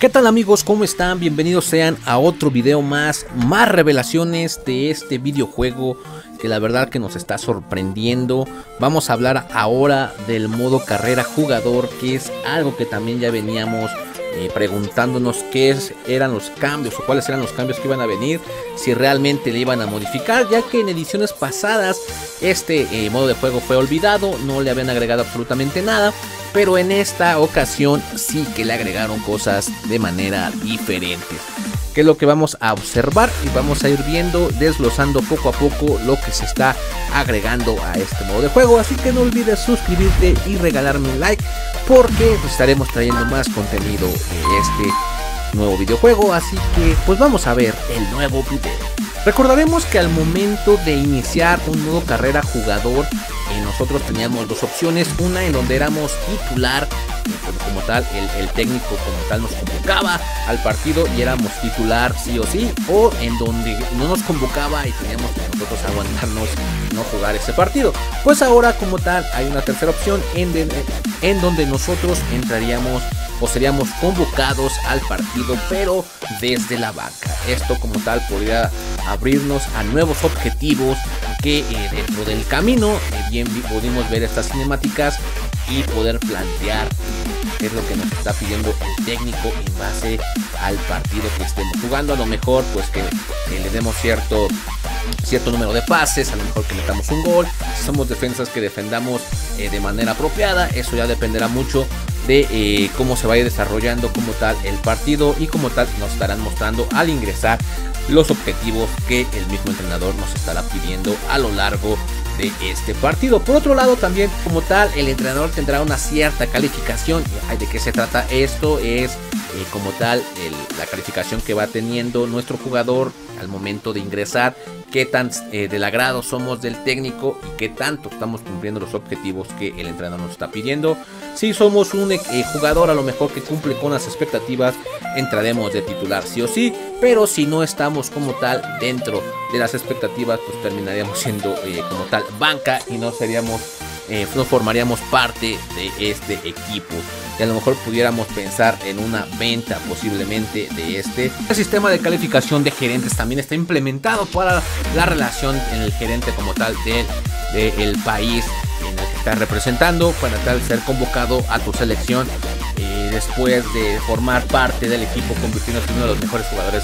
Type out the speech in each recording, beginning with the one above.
¿Qué tal amigos? ¿Cómo están? Bienvenidos sean a otro video más revelaciones de este videojuego que la verdad que nos está sorprendiendo. Vamos a hablar ahora del modo carrera jugador, que es algo que también ya veníamos preguntándonos eran los cambios o cuáles eran los cambios que iban a venir, si realmente le iban a modificar, ya que en ediciones pasadas este modo de juego fue olvidado, no le habían agregado absolutamente nada. Pero en esta ocasión sí que le agregaron cosas de manera diferente, que es lo que vamos a observar y vamos a ir viendo, desglosando poco a poco lo que se está agregando a este modo de juego. Así que no olvides suscribirte y regalarme un like, porque estaremos trayendo más contenido de este nuevo videojuego. Así que pues vamos a ver el nuevo video. Recordaremos que al momento de iniciar un modo carrera jugador, nosotros teníamos dos opciones: una en donde éramos titular, como tal el técnico como tal nos convocaba al partido y éramos titular sí o sí, o en donde no nos convocaba y teníamos que nosotros aguantarnos y no jugar ese partido. Pues ahora como tal hay una tercera opción en donde nosotros entraríamos o seríamos convocados al partido, pero desde la banca. Esto como tal podría abrirnos a nuevos objetivos que dentro del camino bien pudimos ver estas cinemáticas y poder plantear qué es lo que nos está pidiendo el técnico en base al partido que estemos jugando. A lo mejor pues que le demos cierto número de pases, a lo mejor que metamos un gol, si somos defensas que defendamos de manera apropiada. Eso ya dependerá mucho de cómo se vaya desarrollando como tal el partido, y como tal nos estarán mostrando al ingresar los objetivos que el mismo entrenador nos estará pidiendo a lo largo de este partido. Por otro lado también como tal el entrenador tendrá una cierta calificación. ¿De qué se trata esto? Es como tal la calificación que va teniendo nuestro jugador al momento de ingresar, qué tan del agrado somos del técnico y qué tanto estamos cumpliendo los objetivos que el entrenador nos está pidiendo. Si somos un jugador a lo mejor que cumple con las expectativas, entraremos de titular sí o sí, pero si no estamos como tal dentro de las expectativas, pues terminaríamos siendo como tal banca y no formaríamos parte de este equipo. Y a lo mejor pudiéramos pensar en una venta posiblemente de este. El sistema de calificación de gerentes también está implementado para la relación en el gerente como tal del país en el que estás representando, para tal ser convocado a tu selección después de formar parte del equipo, convirtiéndose en uno de los mejores jugadores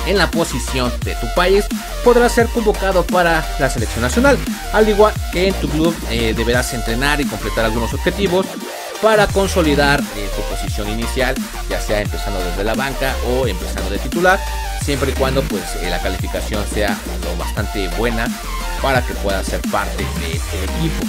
en la posición de tu país. Podrás ser convocado para la selección nacional, al igual que en tu club deberás entrenar y completar algunos objetivos para consolidar tu posición inicial, ya sea empezando desde la banca o empezando de titular, siempre y cuando pues la calificación sea lo bastante buena para que puedas ser parte de este equipo.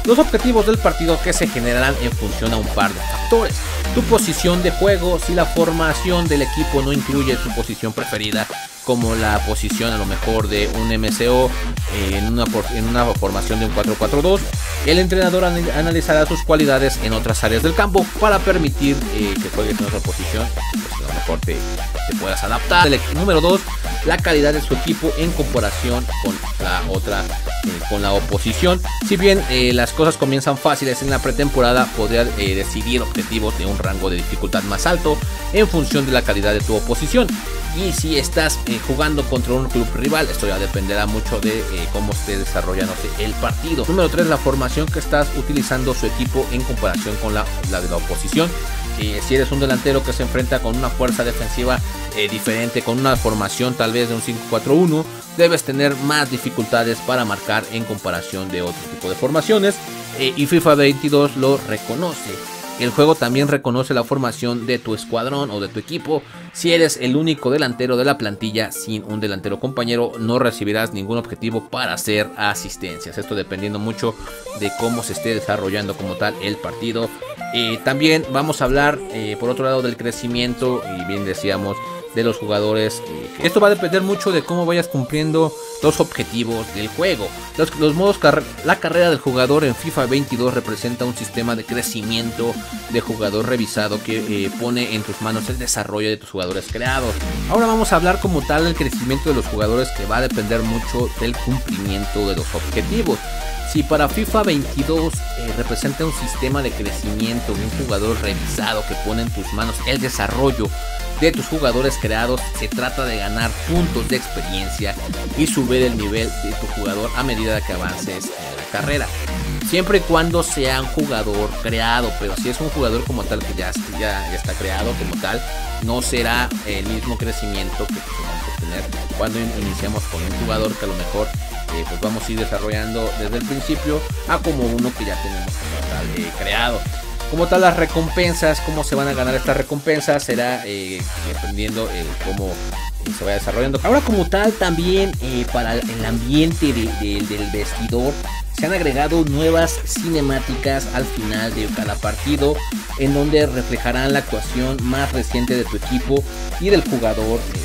Los objetivos del partido que se generarán en función a un par de factores: tu posición de juego, si la formación del equipo no incluye tu posición preferida, como la posición a lo mejor de un MCO en una formación de un 4-4-2, el entrenador analizará sus cualidades en otras áreas del campo para permitir que juegues en otra posición, pues a lo mejor te puedas adaptar. Número 2, la calidad de su equipo en comparación con la otra, con la oposición. Si bien las cosas comienzan fáciles en la pretemporada, podría decidir objetivos de un rango de dificultad más alto en función de la calidad de tu oposición. Y si estás jugando contra un club rival, esto ya dependerá mucho de cómo esté desarrollándose el partido. Número 3, la formación que estás utilizando su equipo en comparación con la de la oposición. Si eres un delantero que se enfrenta con una fuerza defensiva diferente, con una formación tal vez de un 5-4-1, debes tener más dificultades para marcar en comparación de otro tipo de formaciones, y FIFA 22 lo reconoce. El juego también reconoce la formación de tu escuadrón o de tu equipo. Si eres el único delantero de la plantilla sin un delantero compañero, no recibirás ningún objetivo para hacer asistencias. Esto dependiendo mucho de cómo se esté desarrollando como tal el partido. También vamos a hablar por otro lado del crecimiento, y bien decíamos, de los jugadores. Esto va a depender mucho de cómo vayas cumpliendo los objetivos del juego. Los modos la carrera del jugador en FIFA 22 representa un sistema de crecimiento de jugador revisado que pone en tus manos el desarrollo de tus jugadores creados. Ahora vamos a hablar como tal del crecimiento de los jugadores, que va a depender mucho del cumplimiento de los objetivos. Si para FIFA 22 representa un sistema de crecimiento de un jugador revisado que pone en tus manos el desarrollo de tus jugadores creados, se trata de ganar puntos de experiencia y subir el nivel de tu jugador a medida que avances en la carrera. Siempre y cuando sea un jugador creado, pero si es un jugador como tal que ya está creado como tal, no será el mismo crecimiento que vamos a obtener cuando iniciamos con un jugador que a lo mejor pues vamos a ir desarrollando desde el principio a como uno que ya tenemos como tal creado. Como tal, las recompensas, cómo se van a ganar estas recompensas, será dependiendo cómo se vaya desarrollando. Ahora como tal también para el ambiente del vestidor se han agregado nuevas cinemáticas al final de cada partido, en donde reflejarán la actuación más reciente de tu equipo y del jugador que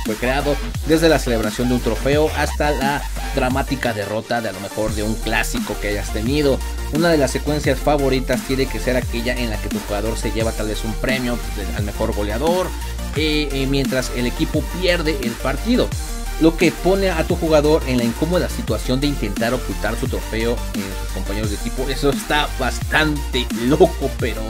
fue creado, desde la celebración de un trofeo hasta la dramática derrota de a lo mejor de un clásico que hayas tenido. Una de las secuencias favoritas tiene que ser aquella en la que tu jugador se lleva tal vez un premio al mejor goleador mientras el equipo pierde el partido, lo que pone a tu jugador en la incómoda situación de intentar ocultar su trofeo en sus compañeros de equipo. Eso está bastante loco, pero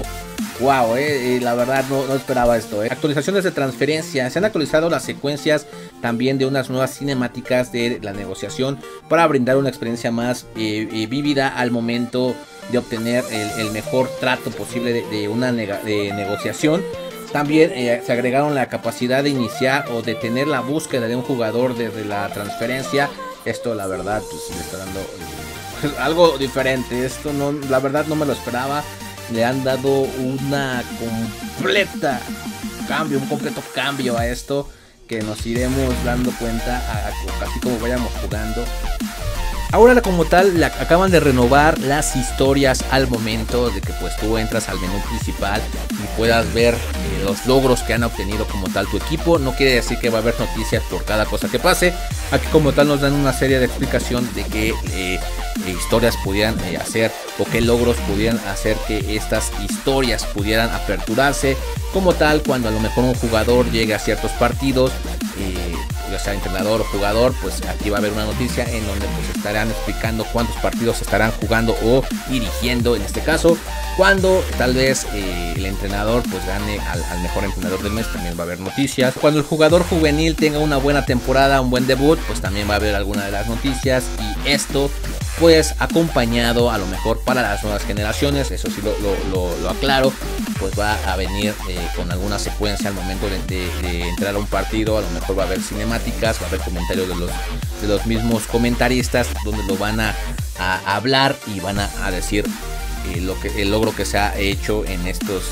wow, la verdad no esperaba esto. Actualizaciones de transferencia. Se han actualizado las secuencias también de unas nuevas cinemáticas de la negociación para brindar una experiencia más vívida al momento de obtener el mejor trato posible de una negociación. También se agregaron la capacidad de iniciar o detener la búsqueda de un jugador desde la transferencia. Esto la verdad pues le está dando algo diferente. Esto no, la verdad no me lo esperaba. Le han dado un completo cambio a esto, que nos iremos dando cuenta así como vayamos jugando. Ahora como tal acaban de renovar las historias al momento de que pues tú entras al menú principal y puedas ver los logros que han obtenido como tal tu equipo. No quiere decir que va a haber noticias por cada cosa que pase. Aquí como tal nos dan una serie de explicación de qué historias pudieran hacer o qué logros pudieran hacer que estas historias pudieran aperturarse. Como tal, cuando a lo mejor un jugador llegue a ciertos partidos, ya sea entrenador o jugador, pues aquí va a haber una noticia en donde pues estarán explicando cuántos partidos estarán jugando o dirigiendo en este caso. Cuando tal vez el entrenador pues gane al mejor entrenador del mes, también va a haber noticias. Cuando el jugador juvenil tenga una buena temporada, un buen debut, pues también va a haber alguna de las noticias. Y esto pues acompañado a lo mejor para las nuevas generaciones, eso sí lo aclaro, pues va a venir con alguna secuencia al momento de entrar a un partido. A lo mejor va a haber cinemáticas, va a haber comentarios de los mismos comentaristas, donde lo van a hablar y van a decir el logro que se ha hecho en estos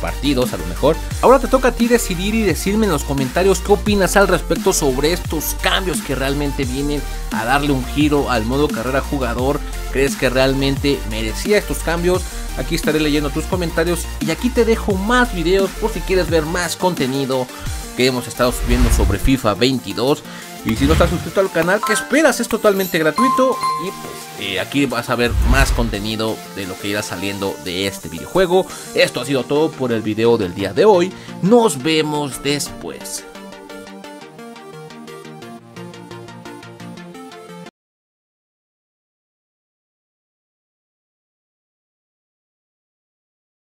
partidos a lo mejor. Ahora te toca a ti decidir y decirme en los comentarios qué opinas al respecto sobre estos cambios que realmente vienen a darle un giro al modo carrera jugador. ¿Crees que realmente merecía estos cambios? Aquí estaré leyendo tus comentarios y aquí te dejo más videos por si quieres ver más contenido que hemos estado subiendo sobre FIFA 22. Y si no estás suscrito al canal, ¿qué esperas? Es totalmente gratuito y pues aquí vas a ver más contenido de lo que irá saliendo de este videojuego. Esto ha sido todo por el video del día de hoy. Nos vemos después.